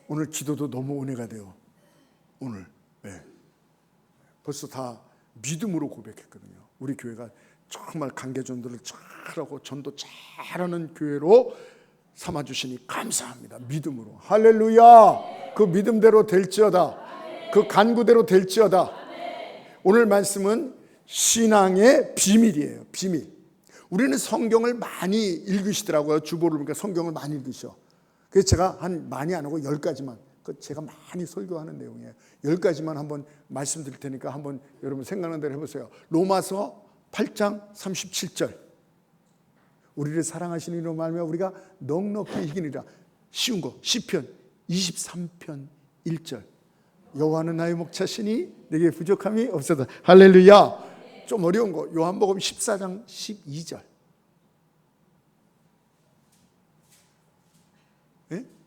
오늘 기도도 너무 은혜가 돼요. 오늘 벌써 다 믿음으로 고백했거든요. 우리 교회가 정말 관계전도를 잘하고 전도 잘하는 교회로 삼아주시니 감사합니다. 믿음으로. 할렐루야. 그 믿음대로 될지어다. 그 간구대로 될지어다. 오늘 말씀은 신앙의 비밀이에요. 비밀. 우리는 성경을 많이 읽으시더라고요. 주보를 보니까 성경을 많이 읽으셔. 그래서 제가 많이 안 하고 10가지만, 제가 많이 설교하는 내용이에요. 10가지만 한번 말씀드릴 테니까 한번 여러분 생각나는 대로 해보세요. 로마서 8장 37절. 우리를 사랑하시는 이로 말미암아 우리가 넉넉히 이기니라. 쉬운 거. 시편 23편 1절. 여호와는 나의 목자시니 내게 부족함이 없어다. 할렐루야. 좀 어려운 거. 요한복음 14장 12절.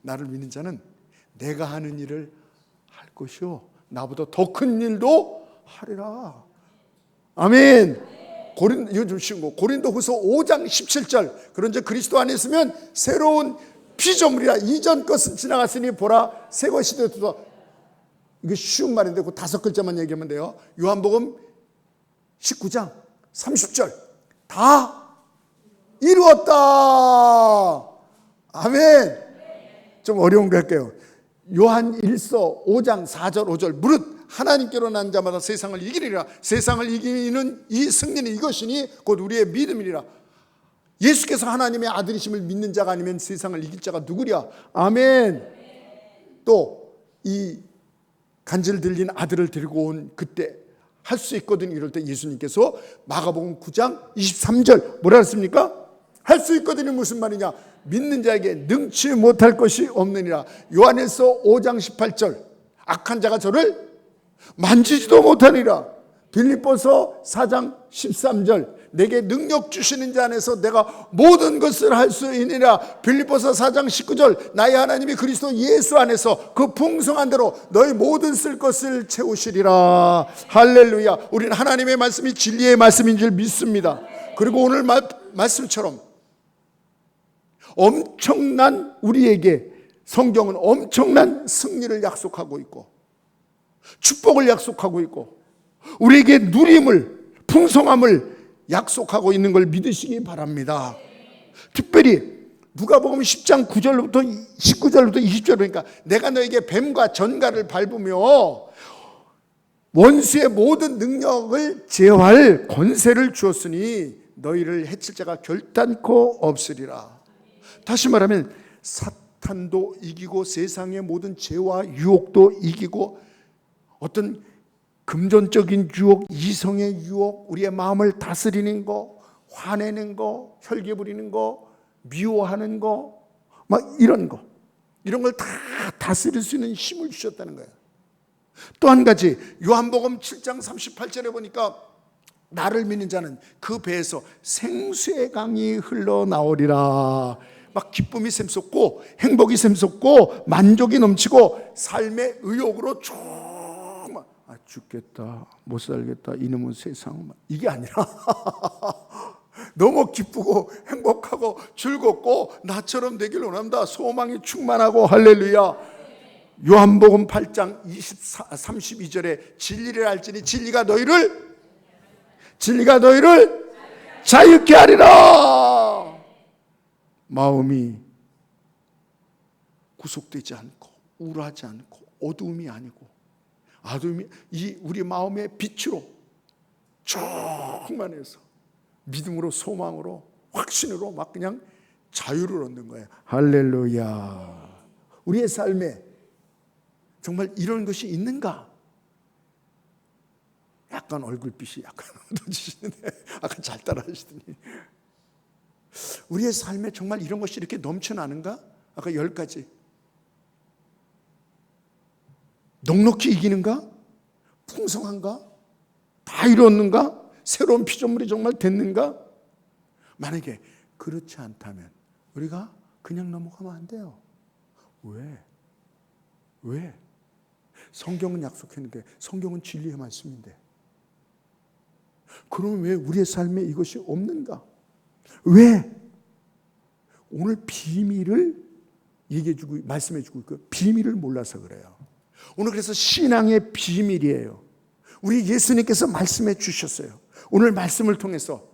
나를 믿는 자는 내가 하는 일을 할 것이요 나보다 더 큰 일도 하리라. 아멘. 이거 좀 쉬운 거. 고린도후서 5장 17절. 그런즉 그리스도 안에 있으면 새로운 피조물이라. 이전 것은 지나갔으니 보라 새 것이 되었다. 이게 쉬운 말인데 그 5글자만 얘기하면 돼요. 요한복음 19장 30절. 다 이루었다. 아멘. 좀 어려운 거 할게요. 요한 1서 5장 4절 5절. 무릇 하나님께로 난 자마다 세상을 이기리라. 세상을 이기는 이 승리는 이것이니 곧 우리의 믿음이니라. 예수께서 하나님의 아들이심을 믿는 자가 아니면 세상을 이길 자가 누구랴. 아멘. 또 이 간질 들린 아들을 데리고 온 그때 할 수 있거든. 이럴 때 예수님께서 마가복음 9장 23절 뭐라 했습니까? 할 수 있거든이 무슨 말이냐? 믿는 자에게 능치 못할 것이 없느니라. 요한일서 5장 18절. 악한 자가 저를 만지지도 못하니라. 빌립보서 4장 13절. 내게 능력 주시는 자 안에서 내가 모든 것을 할 수 있느니라. 빌립보서 4장 19절. 나의 하나님이 그리스도 예수 안에서 그 풍성한 대로 너희 모든 쓸 것을 채우시리라. 할렐루야. 우리는 하나님의 말씀이 진리의 말씀인 줄 믿습니다. 그리고 오늘 말씀처럼 엄청난 우리에게 성경은 엄청난 승리를 약속하고 있고 축복을 약속하고 있고 우리에게 누림을 풍성함을 약속하고 있는 걸 믿으시기 바랍니다. 특별히 누가복음 10장 9절부터 19절부터 20절. 그러니까 내가 너에게 뱀과 전갈을 밟으며 원수의 모든 능력을 제어할 권세를 주었으니 너희를 해칠 자가 결단코 없으리라. 다시 말하면 사탄도 이기고 세상의 모든 죄와 유혹도 이기고 어떤 금전적인 유혹, 이성의 유혹, 우리의 마음을 다스리는 거, 화내는 거, 혈기 부리는 거, 미워하는 거, 막 이런 거, 이런 걸 다 다스릴 수 있는 힘을 주셨다는 거예요. 또 한 가지 요한복음 7장 38절에 보니까 나를 믿는 자는 그 배에서 생수의 강이 흘러나오리라. 막 기쁨이 샘솟고 행복이 샘솟고 만족이 넘치고 삶의 의욕으로 쭉 죽겠다, 못 살겠다, 이놈은 세상, 이게 아니라 너무 기쁘고 행복하고 즐겁고 나처럼 되길 원한다. 소망이 충만하고 할렐루야. 요한복음 8장 32절에 진리를 알지니 진리가 너희를 자유케 하리라. 마음이 구속되지 않고 우울하지 않고 어두움이 아니고 이 우리 마음의 빛으로 충만해서 믿음으로 소망으로 확신으로 막 그냥 자유를 얻는 거예요. 할렐루야. 우리의 삶에 정말 이런 것이 있는가? 약간 얼굴빛이 약간 어두워지시는데 아까 잘 따라하시더니 우리의 삶에 정말 이런 것이 이렇게 넘쳐나는가? 아까 10가지. 넉넉히 이기는가? 풍성한가? 다 이뤘는가? 새로운 피조물이 정말 됐는가? 만약에 그렇지 않다면 우리가 그냥 넘어가면 안 돼요. 왜? 성경은 약속했는데, 성경은 진리의 말씀인데, 그럼 왜 우리의 삶에 이것이 없는가? 왜? 오늘 비밀을 얘기해주고 말씀해주고 그 비밀을 몰라서 그래요. 오늘 그래서 신앙의 비밀이에요. 우리 예수님께서 말씀해 주셨어요. 오늘 말씀을 통해서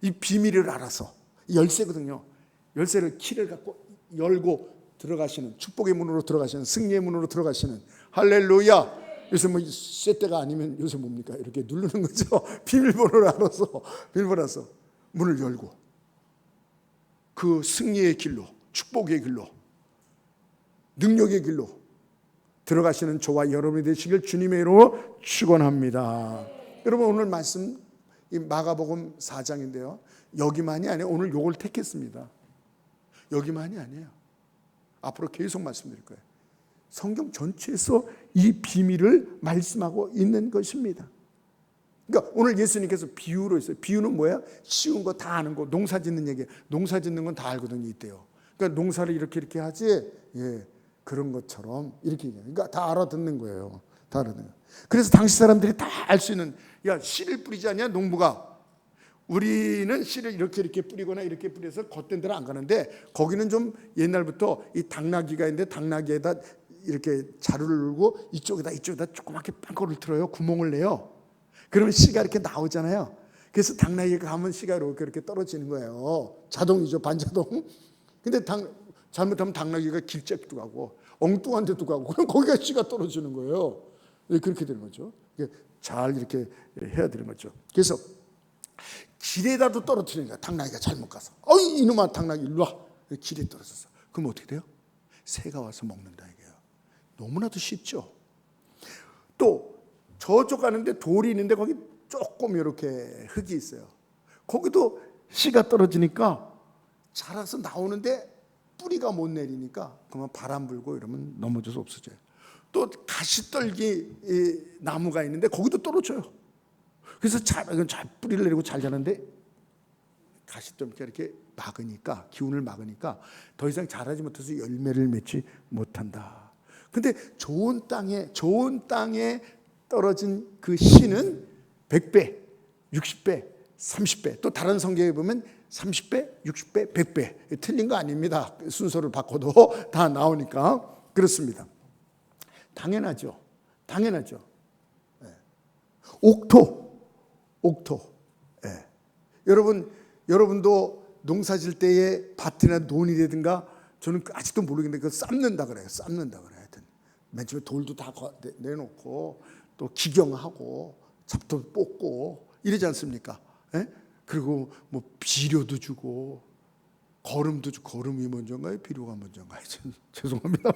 이 비밀을 알아서 열쇠거든요. 열쇠를 키를 갖고 열고 들어가시는, 축복의 문으로 들어가시는, 승리의 문으로 들어가시는, 할렐루야. 요새 뭐 쇠대가 아니면 요새 뭡니까? 이렇게 누르는 거죠. 비밀번호를 알아서 문을 열고 그 승리의 길로, 축복의 길로, 능력의 길로 들어가시는 저와 여러분이 되시길 주님의 이름으로 축원합니다. 여러분, 오늘 말씀 이 마가복음 4장인데요. 여기만이 아니에요. 오늘 요걸 택했습니다. 여기만이 아니에요. 앞으로 계속 말씀드릴 거예요. 성경 전체에서 이 비밀을 말씀하고 있는 것입니다. 그러니까 오늘 예수님께서 비유로 했어요. 비유는 뭐야? 쉬운 거 다 아는 거, 농사 짓는 얘기. 농사 짓는 건 다 알거든요, 이때요. 그러니까 농사를 이렇게 하지, 그런 것처럼 이렇게 얘기해요. 그러니까 다 알아듣는 거예요. 다 알아듣는 거예요. 그래서 당시 사람들이 다 알 수 있는, 야, 씨를 뿌리지 않냐, 농부가. 우리는 씨를 이렇게 뿌리거나 이렇게 뿌려서 겉된 데로 안 가는데, 거기는 좀 옛날부터 이 당나귀가 있는데 당나귀에다 이렇게 자루를 넣고 이쪽에다 조그맣게 빵꾸를 틀어요. 구멍을 내요. 그러면 씨가 이렇게 나오잖아요. 그래서 당나귀가 가면 씨가 이렇게 떨어지는 거예요. 자동이죠, 반자동. 근데 잘못하면 당나귀가 길짝도 가고 엉뚱한 데도 가고, 그럼 거기가 씨가 떨어지는 거예요. 그렇게 되는 거죠. 잘 이렇게 해야 되는 거죠. 그래서 길에다도 떨어뜨리니까 당나귀가 잘못 가서, 어이 이놈아 당나귀 일로 와. 길에 떨어졌어. 그럼 어떻게 돼요? 새가 와서 먹는다 이게요. 너무나도 쉽죠. 또 저쪽 가는데 돌이 있는데 거기 조금 이렇게 흙이 있어요. 거기도 씨가 떨어지니까 자라서 나오는데 뿌리가 못 내리니까 그러면 바람 불고 이러면 넘어져서 없어져요. 또 가시떨기 나무가 있는데 거기도 떨어져요. 그래서 잘 뿌리를 내리고 잘 자는데 가시떨기가 이렇게 막으니까, 기운을 막으니까 더 이상 자라지 못해서 열매를 맺지 못한다. 근데 좋은 땅에 떨어진 그 씨는 100배, 60배, 30배, 또 다른 성경에 보면 30배, 60배, 100배. 틀린 거 아닙니다. 순서를 바꿔도 다 나오니까. 그렇습니다. 당연하죠. 옥토. 여러분도 농사 질 때에 밭이나 논이라든가, 저는 아직도 모르겠는데 그거 삶는다 그래요. 하여튼 맨 처음에 돌도 다 내놓고 또 기경하고 잡도 뽑고 이러지 않습니까? 그리고 뭐 비료도 주고 거름도 주고, 거름이 먼저인가요? 비료가 먼저인가요? 죄송합니다.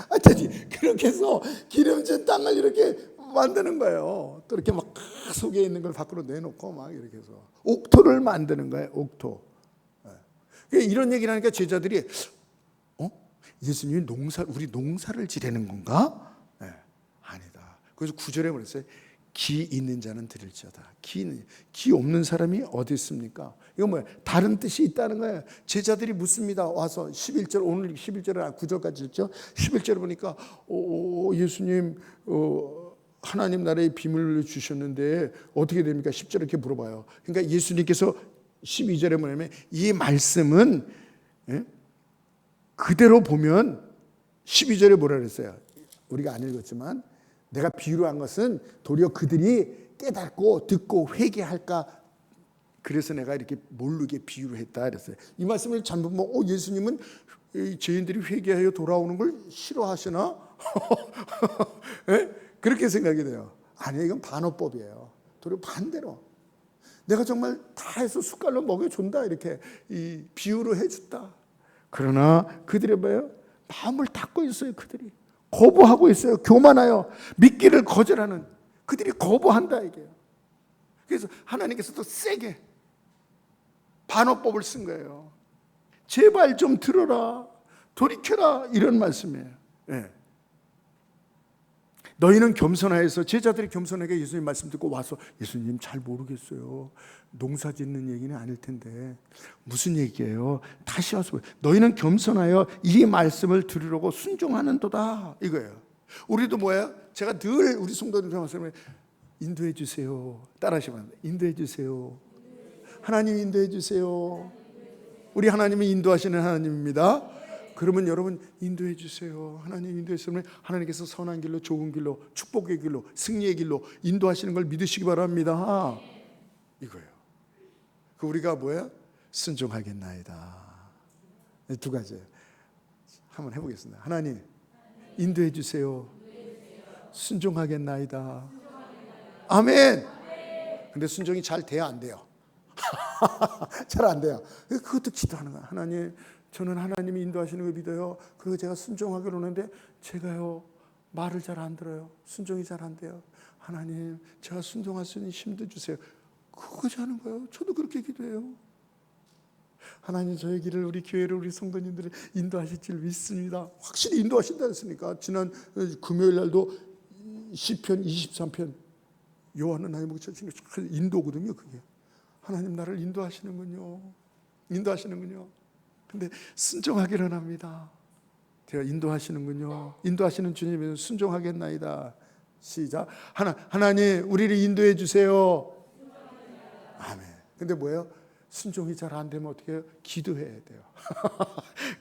하여튼 그렇게 해서 기름진 땅을 이렇게 만드는 거예요. 또 이렇게 막 속에 있는 걸 밖으로 내놓고 막 이렇게 해서 옥토를 만드는 거예요. 옥토. 이런 얘기를 하니까 제자들이 예수님이 우리 농사를 지내는 건가? 아니다. 그래서 9절에 그랬어요. 기 있는 자는 들을지어다. 기 없는 사람이 어디 있습니까? 이거 뭐야? 다른 뜻이 있다는 거예요. 제자들이 묻습니다. 와서 11절, 오늘 11절을 9절까지 읽죠. 11절을 보니까 예수님 하나님 나라의 비밀을 주셨는데 어떻게 됩니까? 10절에 이렇게 물어봐요. 그러니까 예수님께서 12절에 뭐냐면, 이 말씀은 그대로 보면 12절에 뭐라 그랬어요? 우리가 안 읽었지만, 내가 비유로 한 것은 도리어 그들이 깨닫고 듣고 회개할까, 그래서 내가 이렇게 모르게 비유를 했다 그랬어요. 이 말씀을 잘못 보면 예수님은 죄인들이 회개하여 돌아오는 걸 싫어하시나? 그렇게 생각이 돼요. 아니에요. 이건 반어법이에요. 도리어 반대로 내가 정말 다 해서 숟갈로 먹여준다, 이렇게 이 비유로 해줬다. 그러나 그들이 뭐예요? 마음을 닫고 있어요. 그들이 거부하고 있어요. 교만하여 믿기를 거절하는 그들이 거부한다 이게요. 그래서 하나님께서 또 세게 반어법을 쓴 거예요. 제발 좀 들어라, 돌이켜라, 이런 말씀이에요. 너희는 겸손하여서, 제자들이 겸손하게 예수님 말씀 듣고 와서, 예수님 잘 모르겠어요. 농사 짓는 얘기는 아닐 텐데 무슨 얘기예요? 다시 와서, 너희는 겸손하여 이 말씀을 들으려고 순종하는도다, 이거예요. 우리도 뭐예요? 제가 늘 우리 성도들 말씀을 인도해 주세요. 따라하시면 인도해 주세요. 하나님 인도해 주세요. 우리 하나님이 인도하시는 하나님입니다. 그러면 여러분 인도해 주세요. 하나님 인도해 주시면 하나님께서 선한 길로, 좋은 길로, 축복의 길로, 승리의 길로 인도하시는 걸 믿으시기 바랍니다. 이거예요. 그 우리가 뭐야? 순종하겠나이다. 두 가지예요. 한번 해보겠습니다. 하나님 인도해 주세요. 순종하겠나이다. 아멘. 근데 순종이 잘 돼야 안 돼요. 잘 안 돼요. 그것도 기도하는 거야. 하나님, 저는 하나님이 인도하시는 걸 믿어요. 그리고 제가 순종하기로 하는데 제가요 말을 잘 안 들어요. 순종이 잘 안 돼요. 하나님, 제가 순종할 수 있는 힘도 주세요. 그거지 하는 거예요. 저도 그렇게 기도해요. 하나님, 저의 길을, 우리 교회를, 우리 성도님들을 인도하실 줄 믿습니다. 확실히 인도하신다 했으니까 지난 금요일 날도 시편 23편 요한은 나의 목자신 인도거든요. 그게 하나님 나를 인도하시는군요. 인도하시는군요. 근데 순종하기를 합니다. 제가 인도하시는군요. 인도하시는 주님은 순종하겠나이다. 시작. 하나님 우리를 인도해 주세요. 아멘. 근데 뭐예요? 순종이 잘 안 되면 어떻게 해요? 기도해야 돼요.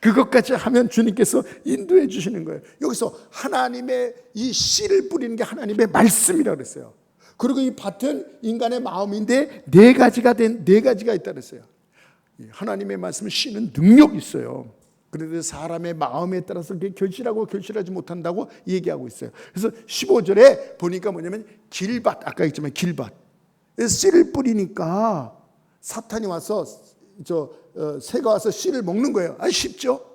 그것까지 하면 주님께서 인도해 주시는 거예요. 여기서 하나님의 이 씨를 뿌리는 게 하나님의 말씀이라고 그랬어요. 그리고 이 밭은 인간의 마음인데 네 가지가 있다 그랬어요. 하나님의 말씀은 씨는 능력이 있어요. 그런데 사람의 마음에 따라서 결실하고 결실하지 못한다고 얘기하고 있어요. 그래서 15절에 보니까 뭐냐면 길밭, 아까 했지만 길밭. 씨를 뿌리니까 사탄이 와서 새가 와서 씨를 먹는 거예요. 쉽죠?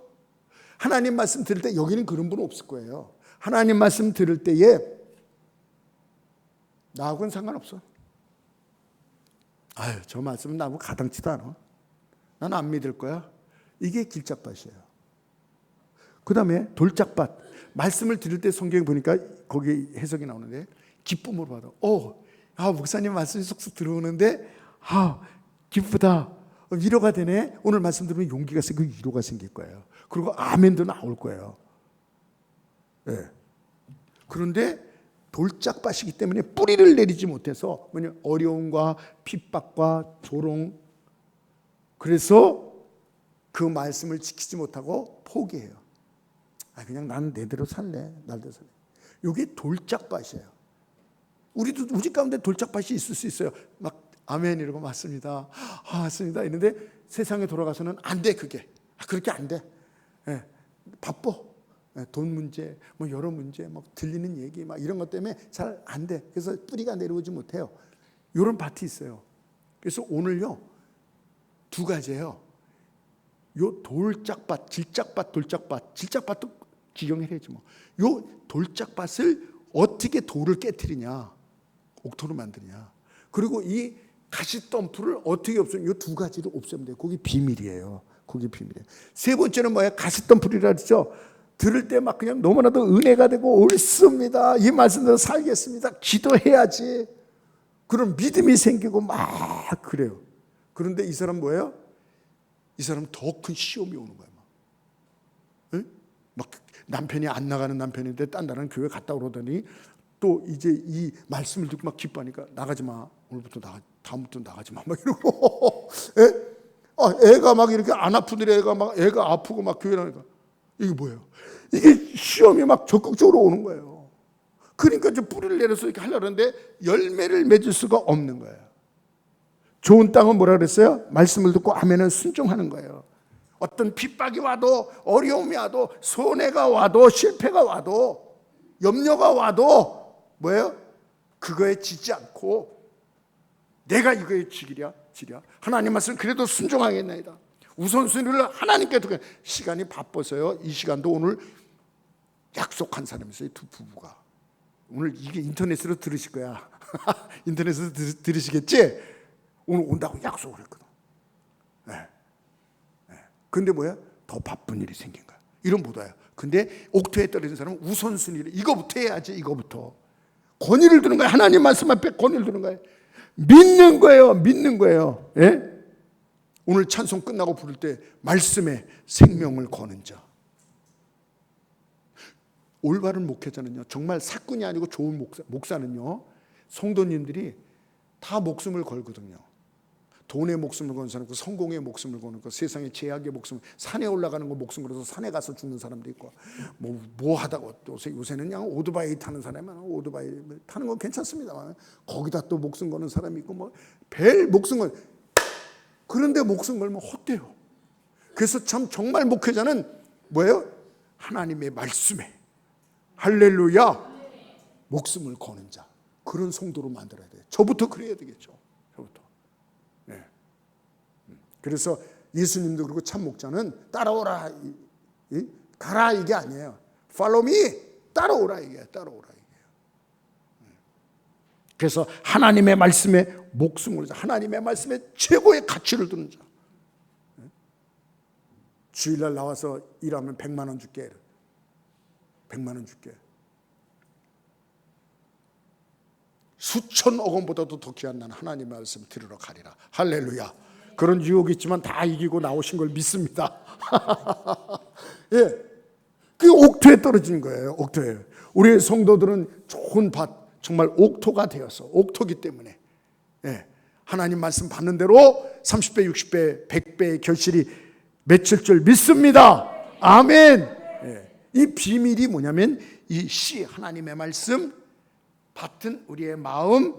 하나님 말씀 들을 때 여기는 그런 분은 없을 거예요. 하나님 말씀 들을 때에 나하고는 상관없어. 저 말씀은 나하고 가당치도 않아. 난 안 믿을 거야. 이게 길짝밭이에요. 그 다음에 돌짝밭. 말씀을 들을 때 성경에 보니까 거기 해석이 나오는데 기쁨으로 받아. 목사님 말씀이 쏙쏙 들어오는데 기쁘다. 위로가 되네. 오늘 말씀 들으면 용기가 생기고 위로가 생길 거예요. 그리고 아멘도 나올 거예요. 네. 그런데 돌짝밭이기 때문에 뿌리를 내리지 못해서 어려움과 핍박과 조롱, 그래서 그 말씀을 지키지 못하고 포기해요. 그냥 나는 내대로 살래. 날대로 살래. 이게 돌짝밭이에요. 우리도 우리 가운데 돌짝밭이 있을 수 있어요. 막 아멘 이러고 맞습니다. 맞습니다. 이런데 세상에 돌아가서는 안 돼. 그게 그렇게 안 돼. 바빠. 돈 문제, 여러 문제, 들리는 얘기, 이런 것 때문에 잘 안 돼. 그래서 뿌리가 내려오지 못해요. 이런 밭이 있어요. 그래서 오늘요 두 가지예요. 요 돌짝밭, 질짝밭, 돌짝밭, 질짝밭도 기경해야지 뭐. 요 돌짝밭을 어떻게 돌을 깨트리냐, 옥토로 만드냐. 그리고 이 가시덤불을 어떻게 없애냐. 요 두 가지를 없애면 돼요. 그게 비밀이에요. 그게 비밀이에요. 세 번째는 뭐예요? 가시덤불이라 그러죠. 들을 때 막 그냥 너무나도 은혜가 되고 옳습니다. 이 말씀대로 살겠습니다. 기도해야지. 그런 믿음이 생기고 막 그래요. 그런데 이 사람 뭐예요? 이 사람 더 큰 시험이 오는 거예요. 막 남편이 안 나가는 남편인데 딴 나라는 교회 갔다 오러더니 또 이제 이 말씀을 듣고 막 기뻐하니까 나가지 마. 오늘부터 다음부터 나가지 마. 막 이러고 애가 막 이렇게 안 아프더니 애가 아프고 막 교회 나니까 이게 뭐예요? 이게 시험이 막 적극적으로 오는 거예요. 그러니까 이제 뿌리를 내려서 이렇게 하려고 하는데 열매를 맺을 수가 없는 거예요. 좋은 땅은 뭐라 그랬어요? 말씀을 듣고 아멘을 순종하는 거예요. 어떤 핍박이 와도, 어려움이 와도, 손해가 와도, 실패가 와도, 염려가 와도 뭐예요? 그거에 지지 않고 내가 이거에 지랴 하나님 말씀 그래도 순종하겠나이다. 우선순위를 하나님께 두고. 시간이 바빠서요. 이 시간도 오늘 약속한 사람이 있어요. 두 부부가. 오늘 이게 인터넷으로 들으실 거야. 인터넷으로 들으시겠지? 오늘 온다고 약속을 했거든. 근데 뭐야? 더 바쁜 일이 생긴 거야. 이런 못 와요. 근데 옥토에 떨어진 사람은 우선순위를 이거부터 해야지. 이거부터. 권위를 두는 거야. 하나님 말씀 앞에 권위를 두는 거야. 믿는 거예요. 믿는 거예요. 예? 오늘 찬송 끝나고 부를 때 말씀에 생명을 거는 자. 올바른 목회자는요, 정말 사꾼이 아니고 좋은 목사는요, 성도님들이 다 목숨을 걸거든요. 돈의 목숨을 거는 사람 있고, 성공의 목숨을 거는 거, 세상의 제약의 목숨, 산에 올라가는 거 목숨 걸어서 산에 가서 죽는 사람도 있고, 뭐 하다가 또 요새는 그냥 오토바이 타는 사람이 많아. 오토바이 타는 건 괜찮습니다만 거기다 또 목숨 거는 사람이 있고, 뭐 별 목숨 걸, 그런데 목숨 걸면 헛돼요. 그래서 참 정말 목회자는 뭐예요? 하나님의 말씀에, 할렐루야, 목숨을 거는 자, 그런 성도로 만들어야 돼요. 저부터 그래야 되겠죠. 저부터. 네. 그래서 예수님도 그리고 참 목자는 따라오라, 가라 이게 아니에요. Follow me, 따라오라 이게, 따라오라 이게. 그래서 하나님의 말씀에 목숨을, 하나님의 말씀에 최고의 가치를 두는 자. 주일날 나와서 일하면 100만 원 줄게. 100만 원 줄게. 수천억 원보다도 더 귀한 나는 하나님의 말씀을 들으러 가리라. 할렐루야. 그런 유혹이 있지만 다 이기고 나오신 걸 믿습니다. 예, 그 옥토에 떨어진 거예요. 옥토에. 우리 성도들은 좋은 밭, 정말 옥토가 되어서, 옥토기 때문에, 예, 하나님 말씀 받는 대로 30배, 60배, 100배의 결실이 맺힐 줄 믿습니다. 아멘. 예, 이 비밀이 뭐냐면 이 씨, 하나님의 말씀, 밭은 우리의 마음.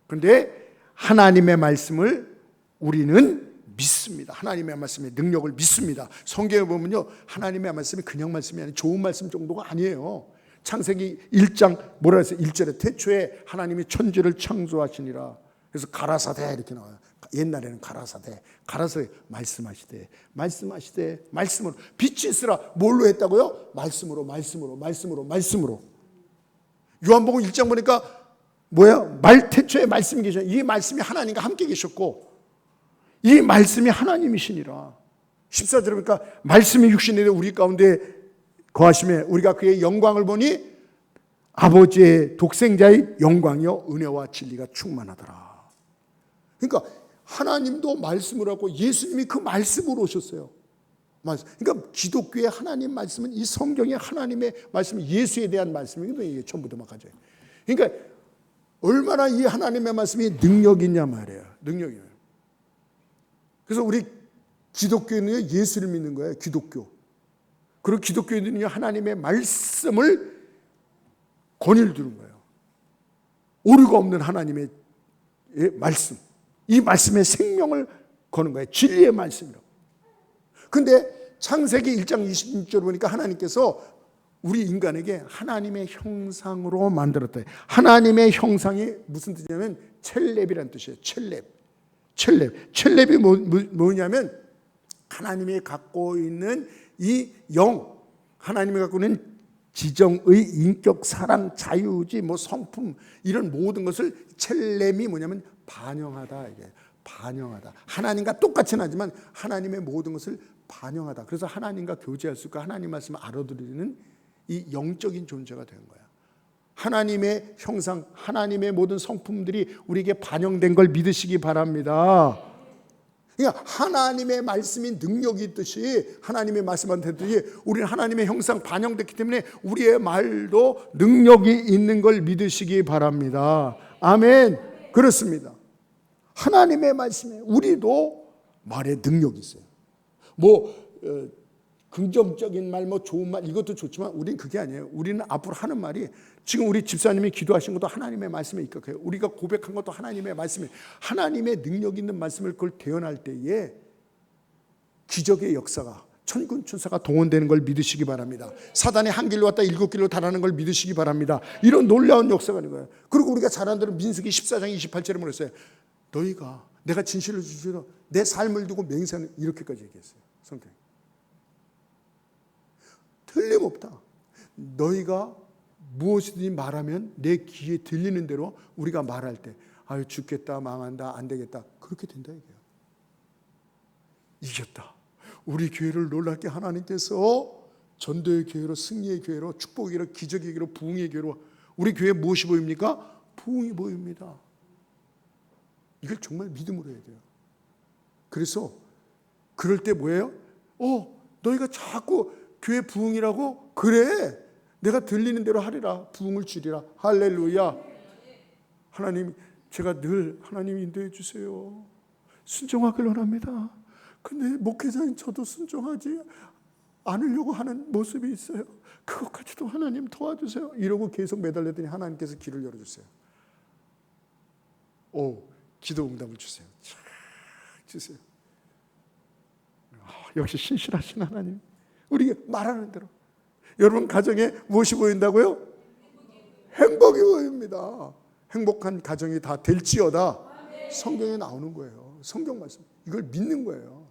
그런데 하나님의 말씀을 우리는 믿습니다. 하나님의 말씀의 능력을 믿습니다. 성경에 보면요, 하나님의 말씀이 그냥 말씀이 아니라 좋은 말씀 정도가 아니에요. 창세기 1장 뭐라 했어요? 1절에 태초에 하나님이 천지를 창조하시니라. 그래서 가라사대 이렇게 나와요. 옛날에는 가라사대 말씀하시되 말씀으로 빛이 있으라. 뭘로 했다고요? 말씀으로. 요한복음 1장 보니까 뭐야? 태초에 말씀이 계셔. 이 말씀이 하나님과 함께 계셨고 이 말씀이 하나님이시니라. 14절에 보니까 말씀이 육신이 되어 우리 가운데 거하심에 우리가 그의 영광을 보니 아버지의 독생자의 영광이요 은혜와 진리가 충만하더라. 그러니까 하나님도 말씀을 하고 예수님이 그 말씀으로 오셨어요. 그러니까 기독교의 하나님 말씀은 이 성경의 하나님의 말씀, 예수에 대한 말씀이거든요. 이게 전부 다 가져요. 그러니까 얼마나 이 하나님의 말씀이 능력이 있냐 말이에요. 능력이에요. 그래서 우리 기독교인은 예수를 믿는 거예요. 기독교. 그리고 기독교인들은 하나님의 말씀을 권위를 두는 거예요. 오류가 없는 하나님의 말씀, 이 말씀에 생명을 거는 거예요. 진리의 말씀이라고. 근데 창세기 1장 26절 보니까 하나님께서 우리 인간에게 하나님의 형상으로 만들었다. 하나님의 형상이 무슨 뜻이냐면 첼렙이라는 뜻이에요. 첼렙이 뭐냐면 하나님이 갖고 있는 이 영, 하나님이 갖고 있는 지정의 인격, 사랑, 자유의지, 성품 이런 모든 것을 첼렘이 뭐냐면 반영하다. 이게 반영하다. 하나님과 똑같이는 하지만 하나님의 모든 것을 반영하다. 그래서 하나님과 교제할 수 있고 하나님 말씀을 알아들으는 이 영적인 존재가 되는 거야. 하나님의 형상, 하나님의 모든 성품들이 우리에게 반영된 걸 믿으시기 바랍니다. 그러니까 하나님의 말씀이 능력이 있듯이 하나님의 말씀한테든지 우리는 하나님의 형상 반영됐기 때문에 우리의 말도 능력이 있는 걸 믿으시기 바랍니다. 아멘. 그렇습니다. 하나님의 말씀에 우리도 말에 능력이 있어요. 긍정적인 말, 좋은 말 이것도 좋지만 우리는 그게 아니에요. 우리는 앞으로 하는 말이 지금 우리 집사님이 기도하신 것도 하나님의 말씀에 입각해요. 우리가 고백한 것도 하나님의 말씀에, 하나님의 능력 있는 말씀을 그걸 대언할 때에 기적의 역사가, 천군 천사가 동원되는 걸 믿으시기 바랍니다. 사단이 한 길로 왔다 7길로 달하는 걸 믿으시기 바랍니다. 이런 놀라운 역사가 있는 거예요. 그리고 우리가 잘 아는 대로 민수기 14장 28절에 뭐랬어요? 너희가 내가 진실을 주시라 내 삶을 두고 맹세하는, 이렇게까지 얘기했어요. 성경 틀림없다. 너희가 무엇이든지 말하면 내 귀에 들리는 대로 우리가 말할 때 아유 죽겠다, 망한다, 안 되겠다, 그렇게 된다 이게요. 이겼다. 우리 교회를 놀랍게 하나님께서 전도의 교회로, 승리의 교회로, 축복의 교회로, 기적의 교회로, 부흥의 교회로, 우리 교회에 무엇이 보입니까? 부흥이 보입니다. 이걸 정말 믿음으로 해야 돼요. 그래서 그럴 때 뭐예요? 너희가 자꾸 교회 부흥이라고? 그래, 내가 들리는 대로 하리라. 부흥을 주리라. 할렐루야. 하나님, 제가 늘 하나님 인도해 주세요. 순종하길 원합니다. 근데 목회자인 저도 순종하지 않으려고 하는 모습이 있어요. 그것까지도 하나님 도와주세요. 이러고 계속 매달렸더니 하나님께서 길을 열어주세요. 기도 응답을 주세요. 주세요. 역시 신실하신 하나님. 우리가 말하는 대로. 여러분 가정에 무엇이 보인다고요? 행복이 보입니다. 행복한 가정이 다 될지어다. 성경에 나오는 거예요. 성경 말씀. 이걸 믿는 거예요.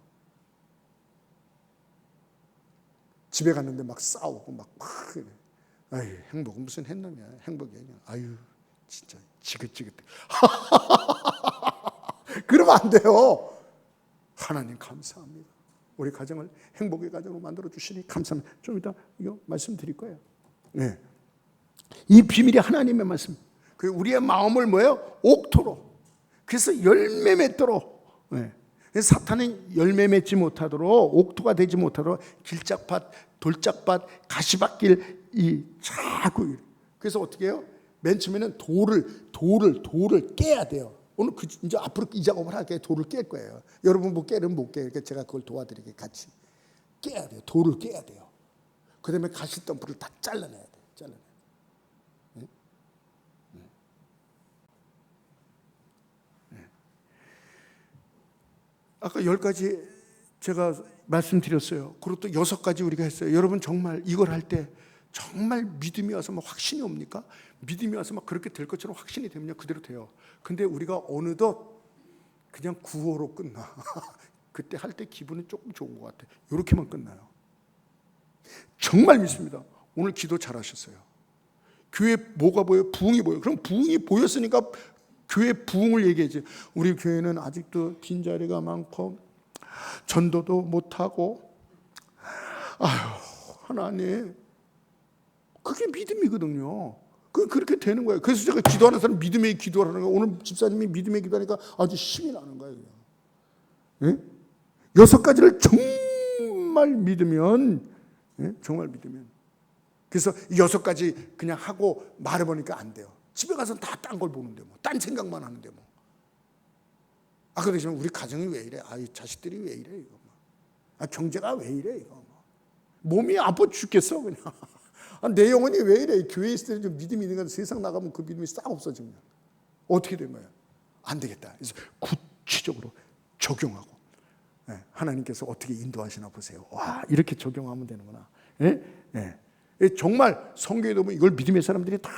집에 갔는데 막 싸우고 막 그래. 아유, 행복은 무슨 행복이야. 행복이 아니야. 아유, 진짜 지긋지긋해. 그러면 안 돼요. 하나님 감사합니다. 우리 가정을 행복의 가정으로 만들어 주시니 감사합니다. 좀 이따 이거 말씀드릴 거예요. 네. 이 비밀이 하나님의 말씀. 그 우리의 마음을 뭐예요? 옥토로. 그래서 열매 맺도록. 네. 사탄은 열매 맺지 못하도록, 옥토가 되지 못하도록 길짝밭, 돌짝밭, 가시밭길 자꾸. 그래서 어떻게 해요? 맨 처음에는 돌을 깨야 돼요. 오늘 이제 앞으로 이 작업을 할게요. 돌을 깰 거예요. 여러분 뭐 깨면 못 깨요. 그러니까 제가 그걸 도와드리게 같이 깨야 돼요. 돌을 깨야 돼요. 그다음에 가시덤불을 다 잘라내야 돼요. 네? 네. 아까 10가지 제가 말씀드렸어요. 그리고 또 6가지 우리가 했어요. 여러분 정말 이걸 할 때 정말 믿음이 와서 막 확신이 옵니까? 믿음이 와서 막 그렇게 될 것처럼 확신이 되면 그대로 돼요. 근데 우리가 어느덧 그냥 구호로 끝나. 그때 할 때 기분은 조금 좋은 것 같아. 이렇게만 끝나요. 정말 믿습니다. 오늘 기도 잘하셨어요. 교회 뭐가 보여요? 부흥이 보여요. 그럼 부흥이 보였으니까 교회 부흥을 얘기하지. 우리 교회는 아직도 빈자리가 많고 전도도 못하고, 아유 하나님, 그게 믿음이거든요. 그렇게 되는 거예요. 그래서 제가 기도하는 사람 믿음의 기도하는 거예요. 오늘 집사님이 믿음의 기도하니까 아주 힘이 나는 거예요. 예? 6가지를 정말 믿으면, 예? 정말 믿으면. 그래서 이 6가지 그냥 하고 말해보니까 안 돼요. 집에 가서 다 딴 걸 보는데 뭐, 딴 생각만 하는데 뭐. 그러지만 우리 가정이 왜 이래? 이 자식들이 왜 이래 이거? 경제가 왜 이래 이거? 몸이 아파 죽겠어 그냥. 내 영혼이 왜 이래? 교회에 있을 때 좀 믿음이 있는 건 세상 나가면 그 믿음이 싹 없어지면 어떻게 된 거야? 안 되겠다. 그래서 구체적으로 적용하고, 예, 하나님께서 어떻게 인도하시나 보세요. 와, 이렇게 적용하면 되는구나. 예? 예. 정말 성경에 보면 이걸 믿음의 사람들이 다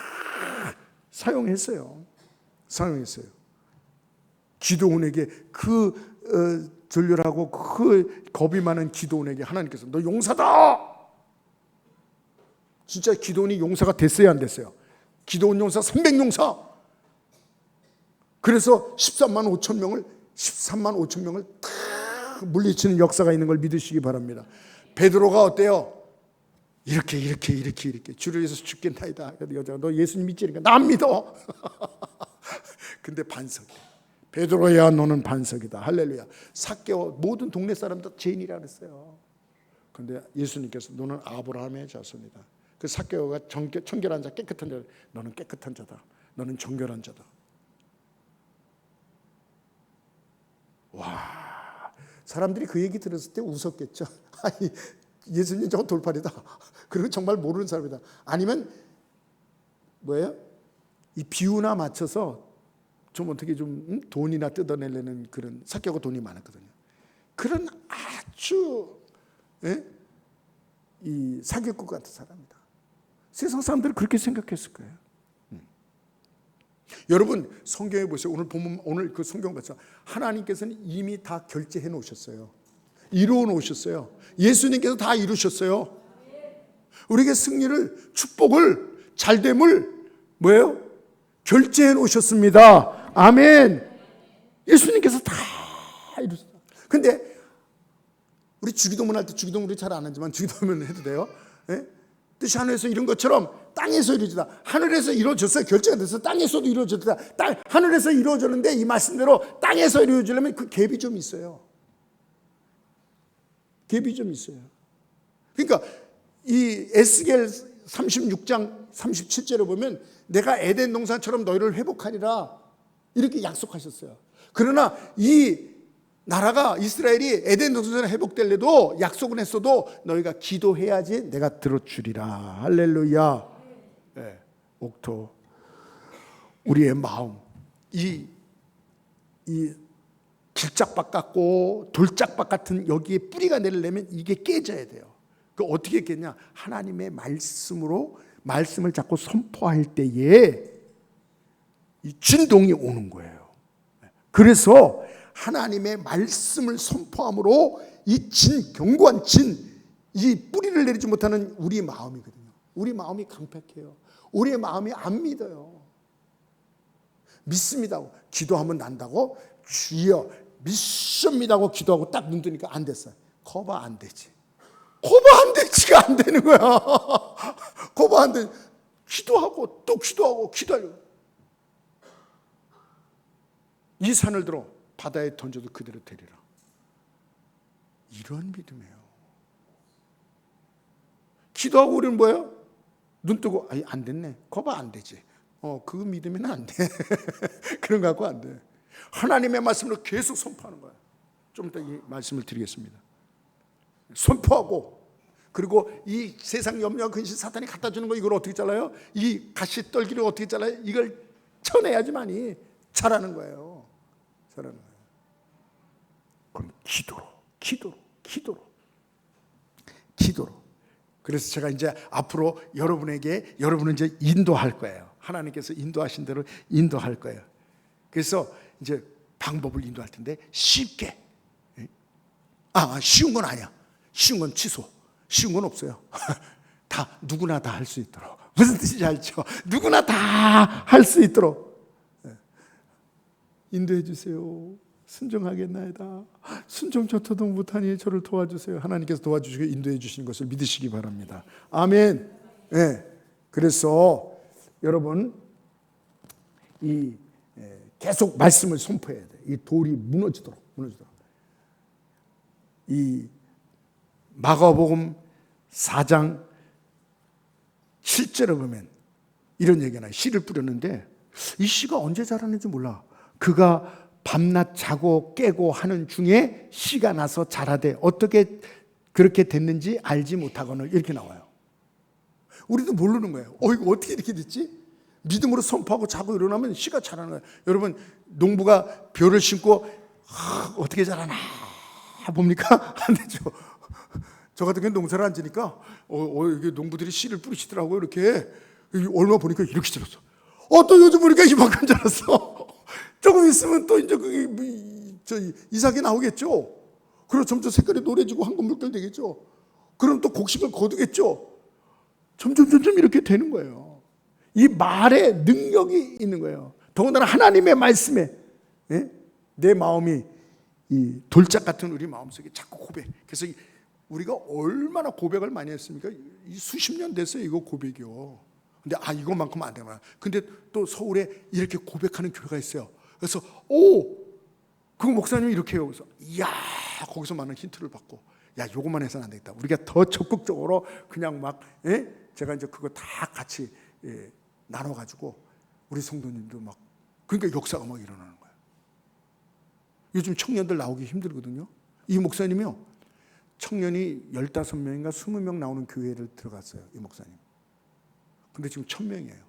사용했어요. 기도원에게 전렬하고 겁이 많은 기도원에게 하나님께서 너 용사다. 진짜 기도원이 용사가 됐어요, 안 됐어요? 기도원 용사 300용사. 그래서 13만 5천 명을 다 물리치는 역사가 있는 걸 믿으시기 바랍니다. 베드로가 어때요? 이렇게 주를 위해서 죽겠나이다. 여자가 너 예수님 믿지? 그러니까 난 믿어. 근데 반석. 베드로야 너는 반석이다. 할렐루야. 삭개오 모든 동네 사람들 죄인이라 그랬어요. 근데 예수님께서 너는 아브라함의 자손이다. 그 삭개오가 청결한 자, 깨끗한 자. 너는 깨끗한 자다. 너는 정결한 자다. 와, 사람들이 그 얘기 들었을 때 웃었겠죠. 아니, 예수님 저거 돌팔이다. 그리고 정말 모르는 사람이다. 아니면 뭐예요? 이 비유나 맞춰서 좀 어떻게 좀 돈이나 뜯어내려는 그런, 삭개오가 돈이 많았거든요. 그런 아주, 예? 이 사기꾼 같은 사람이다. 세상 사람들은 그렇게 생각했을 거예요. 여러분 성경에 보세요. 오늘 보면 오늘 그 성경 보세요. 하나님께서는 이미 다 결제해 놓으셨어요. 이루어 놓으셨어요. 예수님께서 다 이루셨어요. 우리에게 승리를, 축복을, 잘됨을 뭐예요? 결제해 놓으셨습니다. 아멘. 예수님께서 다 이루셨어요. 근데 우리 주기도문 할 때 주기도문 우리 잘 안 하지만 주기도문 해도 돼요. 예? 뜻이 하늘에서 이룬 것처럼 땅에서 이루어지다. 하늘에서 이루어졌어요. 결제가 됐어. 땅에서도 이루어졌다. 하늘에서 이루어졌는데 이 말씀대로 땅에서 이루어지려면 그 갭이 좀 있어요. 갭이 좀 있어요. 그러니까 이 에스겔 36장 37절에 보면 내가 에덴 동산처럼 너희를 회복하리라 이렇게 약속하셨어요. 그러나 이 나라가 이스라엘이 에덴 동산에 회복될래도 약속은 했어도 너희가 기도해야지 내가 들어주리라. 할렐루야. 네, 옥토. 우리의 마음, 이 길짝박 같고 돌짝박 같은 여기에 뿌리가 내리려면 이게 깨져야 돼요. 그 어떻게 깼냐? 하나님의 말씀을 자꾸 선포할 때에 이 진동이 오는 거예요. 그래서 하나님의 말씀을 선포함으로 이 견고한 이 뿌리를 내리지 못하는 우리 마음이거든요. 우리 마음이 강팍해요. 우리의 마음이 안 믿어요. 믿습니다고 기도하면 난다고 주여 믿습니다고 기도하고 딱 눈 뜨니까 안 됐어요. 거봐 안 되지. 거봐 안 되지가 안 되는 거야. 거봐 안 돼. 기도하고 또 기도하고 기다려. 이 산을 들어 바다에 던져도 그대로 되리라. 이런 믿음이에요. 기도하고 우리는 뭐예요? 눈 뜨고 안 됐네. 거봐 안 되지. 그 믿으면 안 돼. 그런 거 갖고 안 돼. 하나님의 말씀을 계속 선포하는 거야. 좀 이따 이 말씀을 드리겠습니다. 선포하고 그리고 이 세상 염려와 근심 사탄이 갖다 주는 거 이걸 어떻게 잘라요? 이 가시 떨기를 어떻게 잘라요? 이걸 쳐내야지만이 잘하는 거예요. 잘하는 거예요. 그럼 기도로. 그래서 제가 이제 앞으로 여러분은 이제 인도할 거예요. 하나님께서 인도하신 대로 인도할 거예요. 그래서 이제 방법을 인도할 텐데 쉽게. 쉬운 건 아니야. 쉬운 건 취소. 쉬운 건 없어요. 누구나 다 할 수 있도록. 무슨 뜻인지 알죠? 누구나 다 할 수 있도록 인도해 주세요. 순종하겠나이다. 순종 저토록 못하니 저를 도와주세요. 하나님께서 도와주시고 인도해 주시는 것을 믿으시기 바랍니다. 아멘. 네. 그래서 여러분 계속 말씀을 선포해야 돼. 이 돌이 무너지도록. 이 마가복음 4장 7절에 보면 이런 얘기가 나요. 씨를 뿌렸는데 이 씨가 언제 자라는지 몰라. 그가 밤낮 자고 깨고 하는 중에 씨가 나서 자라되 어떻게 그렇게 됐는지 알지 못하거늘 이렇게 나와요. 우리도 모르는 거예요. 이거 어떻게 이렇게 됐지? 믿음으로 선포하고 자고 일어나면 씨가 자라는 거예요. 여러분 농부가 벼를 심고 어떻게 자라나 봅니까? 안 되죠. 저 같은 경우는 농사를 안 지니까 이게 농부들이 씨를 뿌리시더라고요. 이렇게 얼마 보니까 이렇게 자랐어. 또 요즘 보니까 이만큼 자랐어. 조금 있으면 또 이제 그게 이삭이 나오겠죠. 그리고 점점 색깔이 노래지고 황금 물결 되겠죠. 그럼 또 곡식을 거두겠죠. 점점 이렇게 되는 거예요. 이 말에 능력이 있는 거예요. 더군다나 하나님의 말씀에 내 마음이 이 돌짝 같은 우리 마음속에 자꾸 고백. 그래서 우리가 얼마나 고백을 많이 했습니까? 이 수십 년 됐어요. 이거 고백이요. 근데 이것만큼 안 되나. 근데 또 서울에 이렇게 고백하는 교회가 있어요. 그래서 그 목사님이 이렇게 해요. 그래서 이야 거기서 많은 힌트를 받고 요것만 해서는 안 되겠다. 우리가 더 적극적으로 그냥 막 제가 이제 그거 다 같이 나눠가지고 우리 성도님도 막 그러니까 역사가 막 일어나는 거예요. 요즘 청년들 나오기 힘들거든요. 이 목사님이요. 청년이 15명인가 20명 나오는 교회를 들어갔어요. 이 목사님. 근데 지금 1000명이에요.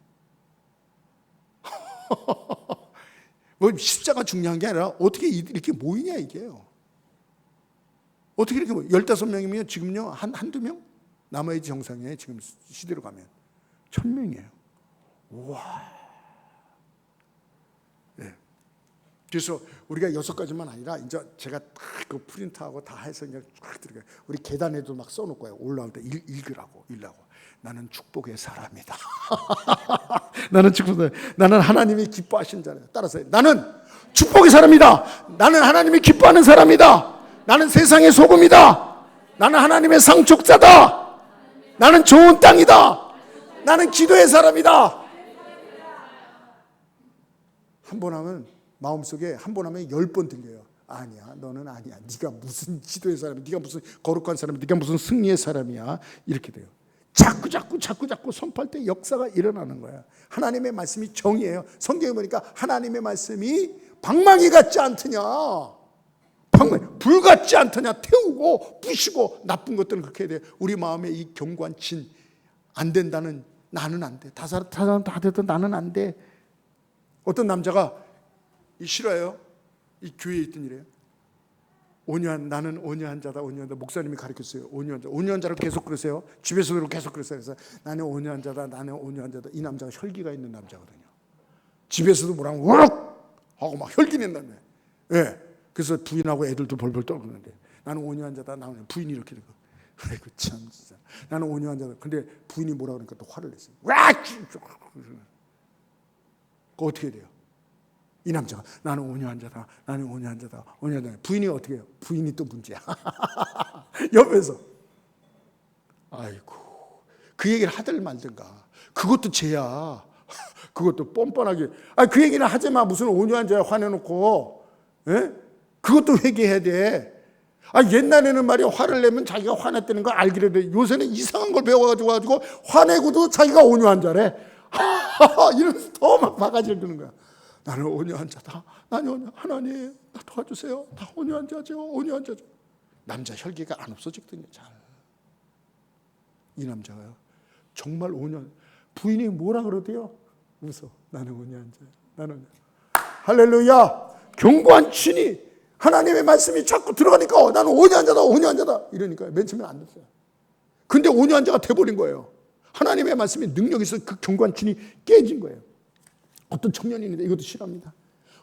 뭐 십자가 중요한 게 아니라 어떻게 이렇게 모이냐 이게요. 어떻게 이렇게 15명이면 지금요 한두 명? 남아야지 정상이에요. 지금 시대로 가면 1000명이에요. 우와. 네. 그래서 우리가 6가지만 아니라 이제 제가 그 프린트하고 다 해서 이제 쫙 들어가요. 우리 계단에도 막 써놓을 거예요. 올라올 때 읽으라고. 나는 축복의 사람이다. 나는 하나님이 기뻐하신 자예요. 따라서 나는 축복의 사람이다. 나는 하나님이 기뻐하는 사람이다. 나는 세상의 소금이다. 나는 하나님의 상속자다. 나는 좋은 땅이다. 나는 기도의 사람이다. 한 번 하면 마음속에 한 번 하면 10번 들려요. 아니야, 너는 아니야. 네가 무슨 기도의 사람이야. 네가 무슨 거룩한 사람이야. 네가 무슨 승리의 사람이야. 이렇게 돼요. 자꾸 선포할 때 역사가 일어나는 거야. 하나님의 말씀이 정의예요. 성경에 보니까 하나님의 말씀이 방망이 같지 않느냐. 방문 불같지 않더냐 태우고 부시고 나쁜 것들은 그렇게 해야 돼. 우리 마음에 이 견고한 진 안 된다는 나는 안 돼. 다 사람 다 돼도 나는 안 돼. 어떤 남자가 싫어요. 이 교회에 있던 일이에요. 나는 온유한 자다. 목사님이 가르쳤어요. 온유한 자를 계속 그러세요. 집에서도 계속 그러세요. 그래서 나는 온유한 자다. 이 남자가 혈기가 있는 남자거든요. 집에서도 뭐라고 우럭 하고 막 혈기 낸다며. 예. 그래서 부인하고 애들도 벌벌 떨는데 나는 온유한 자다. 나는 부인이 이렇게 되고. 아이고 참 진짜. 나는 온유한 자다. 근데 부인이 뭐라 그러니까 또 화를 냈어요. 와! 그 어떻게 돼요? 이 남자가 나는 온유한 자다. 부인이 어떻게 해요? 부인이 또 문제야. 옆에서. 아이고. 그 얘기를 하들 말든가. 그것도 죄야. 그것도 뻔뻔하게. 그 얘기는 하지 마. 무슨 온유한 자야 화내놓고. 예? 그것도 회개해야 돼. 옛날에는 말이야 화를 내면 자기가 화냈다는 걸 알기로 돼. 요새는 이상한 걸 배워가지고 화내고도 자기가 온유한 자래. 이러면서 더 막 바가지를 드는 거야. 나는 온유한 자다. 하나님 나 도와주세요. 나 온유한 자죠. 남자 혈기가 안 없어지거든요. 잘. 이 남자가요. 정말 온유한. 부인이 뭐라 그러대요? 웃어. 나는 온유한 자야. 할렐루야. 견고한 진이 하나님의 말씀이 자꾸 들어가니까 나는 온유한 자다. 이러니까 맨 처음에 안 됐어요. 근데 온유한 자가 돼버린 거예요. 하나님의 말씀이 능력이 있어 그 견고한 진이 깨진 거예요. 어떤 청년이 있는데 이것도 싫어합니다.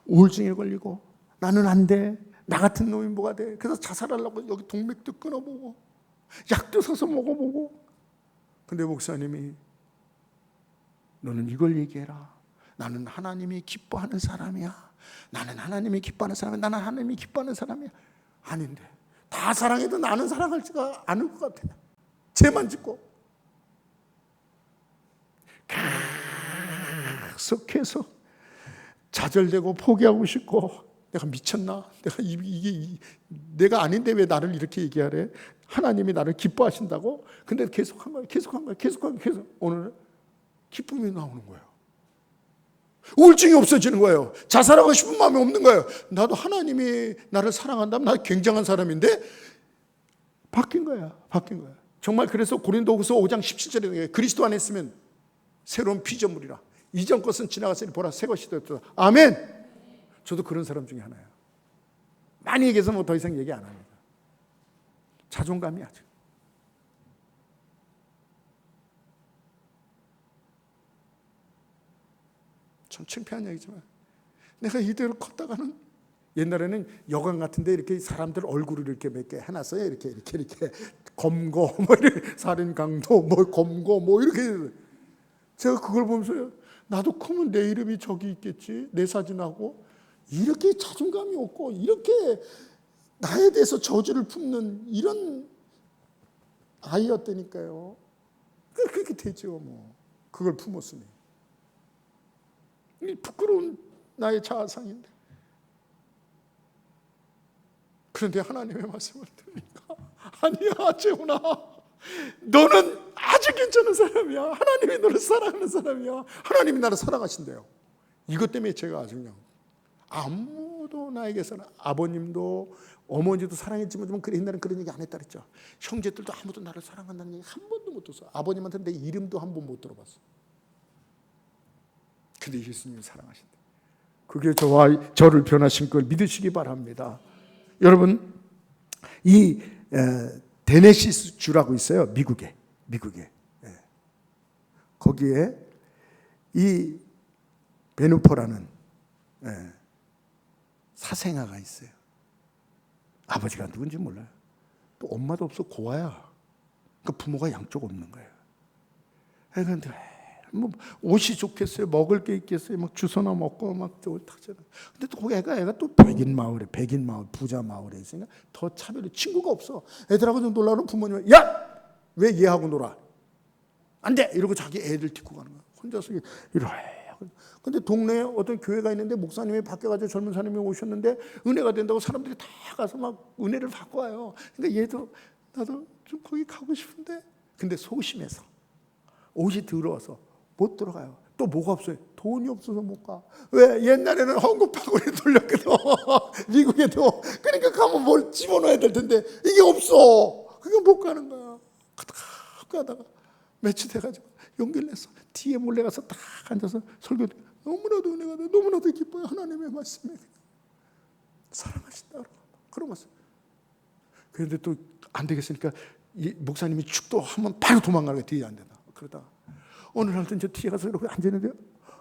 우울증에 걸리고 나는 안 돼. 나 같은 놈이 뭐가 돼. 그래서 자살하려고 여기 동맥도 끊어보고 약도 사서 먹어보고. 근데 목사님이 너는 이걸 얘기해라. 나는 하나님이 기뻐하는 사람이야. 나는 하나님이 기뻐하는 사람이야. 아닌데 다 사랑해도 나는 사랑하지가 않을 것 같아. 죄만 짓고 계속해서 좌절되고 포기하고 싶고 내가 미쳤나? 내가 아닌데 왜 나를 이렇게 얘기하래? 하나님이 나를 기뻐하신다고? 근데 계속 오늘 기쁨이 나오는 거예요. 우울증이 없어지는 거예요. 자살하고 싶은 마음이 없는 거예요. 나도 하나님이 나를 사랑한다면 나 굉장한 사람인데 바뀐 거야. 정말 그래서 고린도후서 5장 17절에 그리스도 안에 있으면 새로운 피조물이라. 이전 것은 지나갔으니 보라 새 것이 되었다. 아멘. 저도 그런 사람 중에 하나예요. 많이 얘기해서 뭐 더 이상 얘기 안 합니다. 자존감이 아주. 참 창피한 얘기지만 내가 이대로 컸다가는 옛날에는 여관 같은데 이렇게 사람들 얼굴을 이렇게 몇 개 해놨어요. 이렇게 검거 뭐 이렇게 살인강도 뭐 검거 뭐 이렇게. 제가 그걸 보면서 나도 크면 내 이름이 저기 있겠지. 내 사진하고 이렇게 자존감이 없고 이렇게 나에 대해서 저주를 품는 이런 아이였다니까요. 그렇게 되죠. 뭐 그걸 품었으니. 부끄러운 나의 자아상인데. 그런데 하나님의 말씀을 들으니까 아니야 재훈아, 너는 아주 괜찮은 사람이야. 하나님이 너를 사랑하는 사람이야. 하나님이 나를 사랑하신대요. 이것 때문에 제가 아주 그냥 아무도 나에게서는 아버님도 어머니도 사랑했지만 그래 옛날엔 그런 얘기 안 했다 그랬죠. 형제들도 아무도 나를 사랑한다는 얘기 한 번도 못 들었어. 아버님한테 내 이름도 한 번 못 들어봤어. 근데 예수님이 사랑하신다. 그게 저를 변하신 걸 믿으시기 바랍니다. 여러분, 이 데네시스 주라고 있어요. 미국에. 거기에 이 베누포라는 사생아가 있어요. 아버지가 누군지 몰라요. 또 엄마도 없어 고아야. 그러니까 부모가 양쪽 없는 거예요. 그런데 뭐 옷이 좋겠어요? 먹을 게 있겠어요? 막 주워나 먹고 막 타잖아. 근데 또 거기 애가 또 백인 마을, 부자 마을에 있으니까 더 차별이 친구가 없어. 애들하고 좀 놀라면 부모님은 야! 왜 얘하고 놀아? 안 돼! 이러고 자기 애들 데리고 가는 거야. 혼자서 이래. 근데 동네에 어떤 교회가 있는데 목사님이 바뀌어가지고 젊은 사람이 오셨는데 은혜가 된다고 사람들이 다 가서 막 은혜를 받고 와요. 그러니까 얘도 나도 좀 거기 가고 싶은데 근데 소심해서 옷이 더러워서 못 들어가요. 또 뭐가 없어요? 돈이 없어서 못 가. 왜? 옛날에는 헌금방울에 돌렸거든. 미국에도. 그러니까 가면 뭘 집어넣어야 될 텐데 이게 없어. 그게 못 가는 거야. 가다가 며칠 돼가지고 용기를 냈어. 뒤에 몰래 가서 딱 앉아서 설교. 너무나도 은혜가 돼. 너무나도 기뻐요. 하나님의 말씀에 사랑하신다. 그러면서. 그런데 또 안 되겠으니까 이 목사님이 축도하면 바로 도망가는 거야. 뒤에 안 된다. 그러다가 어느 날도 이제 뒤에 가서 이렇게 앉았는데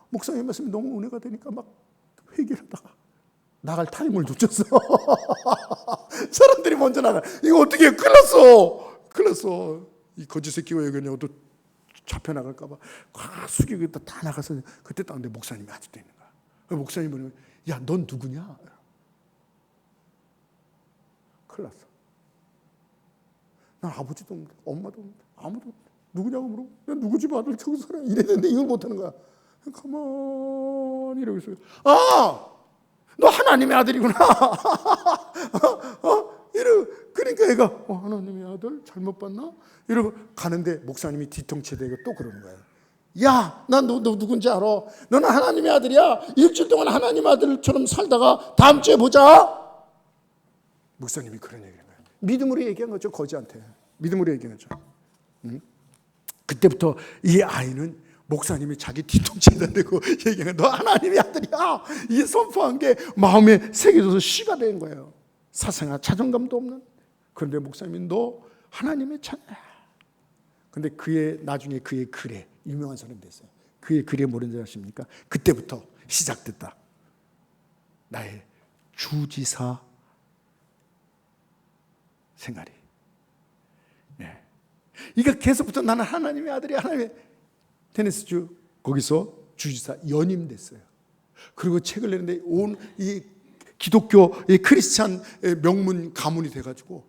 목사님 말씀이 너무 은혜가 되니까 막 회개를 하다가 나갈 타임을 놓쳤어. 사람들이 먼저 나가. 이거 어떻게 해? 큰일 났어. 이 거짓 새끼가 여기 있냐고 또 잡혀나갈까 봐 숙이고 다 나가서 그때 딱 근데 목사님이 아직도 있는 거야. 목사님이 보면 야, 넌 누구냐? 큰일 났어. 난 아버지도 없는데 엄마도 없는데 아무도 없는데 누구냐고 물어. 난 누구 집 아들 저기 살아. 이랬는데 이걸 못하는 거야. 가만히 이러고 있어요. 아! 너 하나님의 아들이구나. 그러니까 얘가 하나님의 아들 잘못 봤나? 이러고 가는데 목사님이 뒤통수에 대고 또 그러는 거예요. 야, 난 너 누군지 알아. 너는 하나님의 아들이야. 일주일 동안 하나님 아들처럼 살다가 다음 주에 보자. 목사님이 그런 얘기를 해요. 믿음으로 얘기한 거죠. 거지한테. 믿음으로 얘기한 거죠. 그때부터 이 아이는 목사님이 자기 뒤통수에다 대고 얘기한 거야. 너 하나님의 아들이야. 이 선포한 게 마음에 새겨져서 씨가 된 거예요. 사생아 자존감도 없는. 그런데 목사님이 너 하나님의 자녀야. 근데 나중에 그의 글에 유명한 사람이 됐어요. 그의 글에 뭐라는지 아십니까? 그때부터 시작됐다. 나의 주지사 생활이. 네. 이거 계속부터 나는 하나님의 아들이야. 하나님의 테네스주 거기서 주지사 연임됐어요. 그리고 책을 내는데 온 이 기독교 이 크리스찬 명문 가문이 돼가지고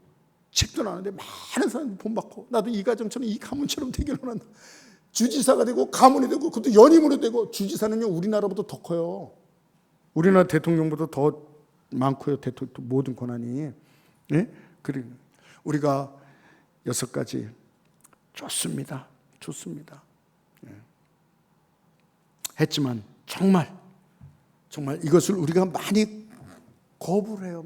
책도 나오는데 많은 사람들이 본받고 나도 이 가정처럼 이 가문처럼 되기를 원한다. 주지사가 되고 가문이 되고 그것도 연임으로 되고 주지사는요 우리나라보다 더 커요. 우리나라 대통령보다 더 많고요. 모든 권한이. 네? 그리고 우리가 6가지 좋습니다. 했지만 정말 이것을 우리가 많이 거부를 해요.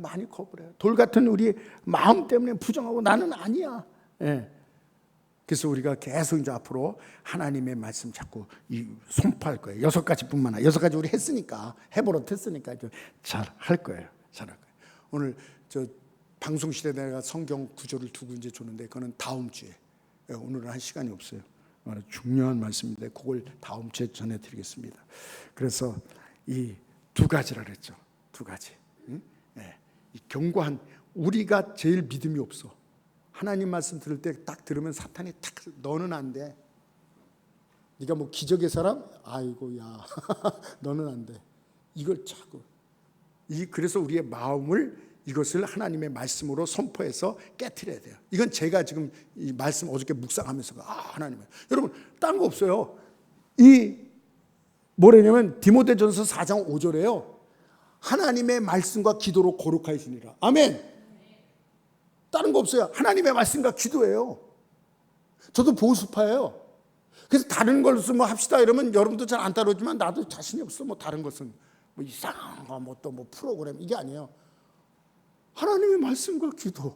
돌 같은 우리 마음 때문에 부정하고 나는 아니야. 그래서 우리가 계속 이제 앞으로 하나님의 말씀 자꾸 선포할 거예요. 6가지뿐만 아니라 6가지 우리 했으니까 해버릇했으니까 잘 할 거예요. 오늘 방송 시대에 내가 성경 구조를 두고 이제 줬는데 그거는 다음 주에. 오늘은 할 시간이 없어요. 중요한 말씀인데 그걸 다음 주에 전해드리겠습니다. 그래서 이 2가지라 그랬죠. 2가지. 이 견고한 우리가 제일 믿음이 없어. 하나님 말씀 들을 때 딱 들으면 사탄이 딱 너는 안 돼. 네가 뭐 기적의 사람? 아이고야. 너는 안 돼. 이걸 자꾸. 그래서 우리의 마음을 이것을 하나님의 말씀으로 선포해서 깨트려야 돼요. 이건 제가 지금 이 말씀 어저께 묵상하면서 하나님 여러분 딴 거 없어요. 뭐냐면 디모데전서 4장 5절에요. 하나님의 말씀과 기도로 거룩하시니라. 아멘. 다른 거 없어요. 하나님의 말씀과 기도예요. 저도 보수파예요. 그래서 다른 걸 쓰면 합시다 이러면 여러분도 잘 안 따르지만 나도 자신이 없어. 뭐 다른 것은 뭐 이상한 거 뭐 또 뭐 프로그램 이게 아니에요. 하나님의 말씀과 기도.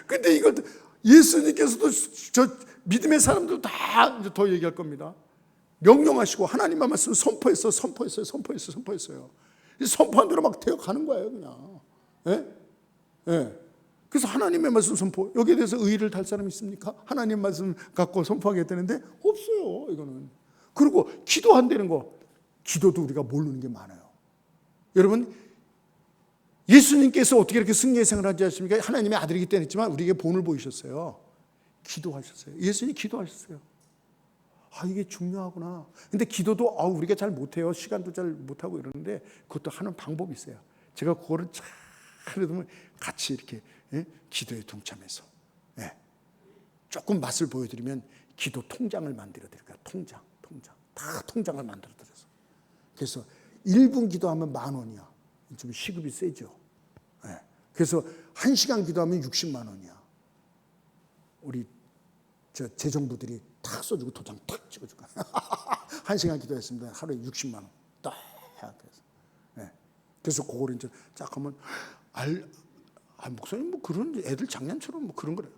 근데 이걸 예수님께서도 저 믿음의 사람들 다 이제 더 얘기할 겁니다. 명령하시고 하나님의 말씀 선포했어요. 선포한 대로 막 되어가는 거예요, 그냥. 그래서 하나님의 말씀 선포. 여기에 대해서 의의를 달 사람 있습니까? 하나님 말씀 갖고 선포하겠다는데 없어요, 이거는. 그리고 기도한다는 거. 기도도 우리가 모르는 게 많아요. 여러분, 예수님께서 어떻게 이렇게 승리의 생활을 하지 않습니까? 하나님의 아들이기 때문에 했지만 우리에게 본을 보이셨어요. 기도하셨어요. 예수님이 기도하셨어요. 이게 중요하구나. 근데 기도도 우리가 잘 못해요. 시간도 잘 못하고 이러는데 그것도 하는 방법이 있어요. 제가 그거를 잘 해두면 같이 이렇게 기도에 동참해서 조금 맛을 보여드리면 기도 통장을 만들어 드릴까요? 통장. 다 통장을 만들어 드려서. 그래서 1분 기도하면 10,000원이야. 좀 시급이 세죠. 그래서 1시간 기도하면 60만 원이야. 우리 재정부들이 탁 써주고 도장 탁 찍어줄 거야. 1시간 기도했습니다. 하루에 60만 원. 딱 해서. 네. 그래서 그걸 이제 쫙 하면 목사님 뭐 그런 애들 장난처럼 뭐 그런 거래요.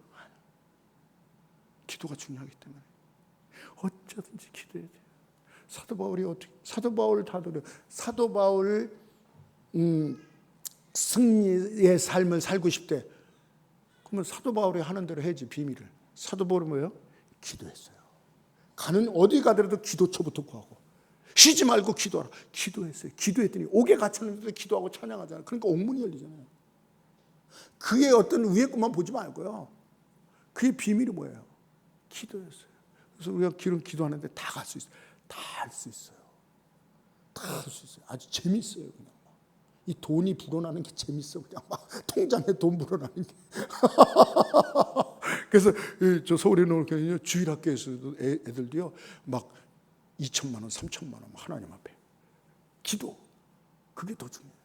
기도가 중요하기 때문에 어쩌든지 기도해야 돼요. 사도 바울이 어떻게 사도 바울 다들요. 사도 바울 승리의 삶을 살고 싶대. 그러면 사도 바울이 하는 대로 해야지. 비밀을. 사도 바울은 뭐예요? 기도했어요. 가는 어디 가더라도 기도처부터 구하고 쉬지 말고 기도하라. 기도했어요. 기도했더니 옥에 갇혔는데도 기도하고 찬양하잖아요. 그러니까 옥문이 열리잖아요. 그의 어떤 위에 것만 보지 말고요. 그의 비밀이 뭐예요? 기도였어요. 그래서 우리가 기도하는데 다 갈 수 있어요. 다 할 수 있어요. 다 할 수 있어요. 아주 재밌어요. 그냥 이 돈이 불어나는 게 재밌어. 그냥 막 통장에 돈 불어나는 게. 그래서 저 서울에 놓은 주일학교에서도 애들도요 막 2천만 원, 3천만 원 하나님 앞에 기도. 그게 더 중요해요.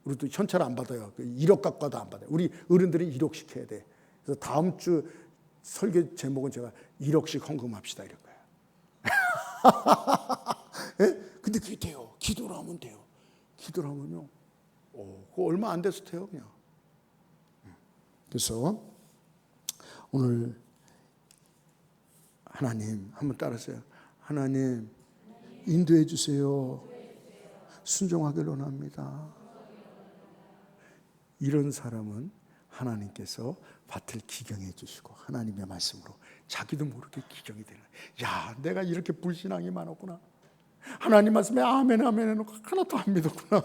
우리도 현찰 안 받아요. 1억 갖고도 안 받아요. 우리 어른들이 1억씩 해야 돼. 그래서 다음 주 설교 제목은 제가 1억씩 헌금합시다 이럴 거예요. 예? 근데 그게 돼요. 기도를 하면 돼요. 기도를 하면요. 그거 얼마 안 돼서 돼요, 그냥. 그래서 오늘 하나님 한번 따라하세요. 하나님 인도해 주세요. 순종하기를 원합니다. 이런 사람은 하나님께서 밭을 기경해 주시고 하나님의 말씀으로 자기도 모르게 기경이 되는. 야, 내가 이렇게 불신앙이 많았구나. 하나님 말씀에 아멘 아멘 해놓고 하나도 안 믿었구나.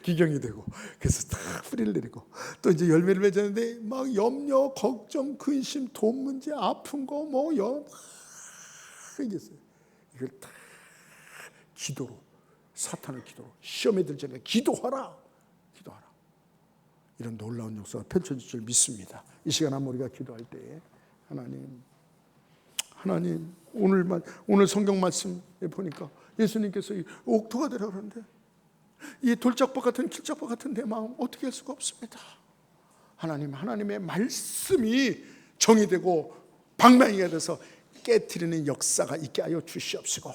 기경이 되고. 그래서 다 뿌리를 내리고 또 이제 열매를 맺었는데 막 염려, 걱정, 근심, 돈 문제, 아픈 거 뭐 생겼어요. 이걸 다 기도로, 사탄을 기도로, 시험에 들지 않게 기도하라. 기도하라. 이런 놀라운 역사가 펼쳐질 줄 믿습니다. 이 시간 한번 우리가 기도할 때에 하나님 오늘 성경 말씀에 보니까 예수님께서 이 옥토가 되라 그러는데 이 돌짝밭 같은 길짝밭 같은 내 마음 어떻게 할 수가 없습니다. 하나님의 말씀이 정의되고 방망이가 돼서 깨트리는 역사가 있게 하여 주시옵시고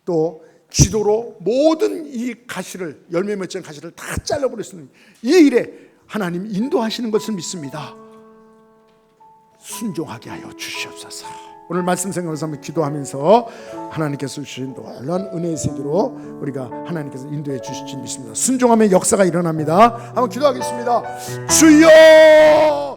또 기도로 모든 이 가시를 열매 맺은 가시를 다 잘라버릴 수 있는 이 일에 하나님 인도하시는 것을 믿습니다. 순종하게 하여 주시옵소서. 오늘 말씀 생각하면서 한번 기도하면서 하나님께서 주신 놀라운 은혜의 세계로 우리가 하나님께서 인도해 주실지 믿습니다. 순종하면 역사가 일어납니다. 한번 기도하겠습니다. 주여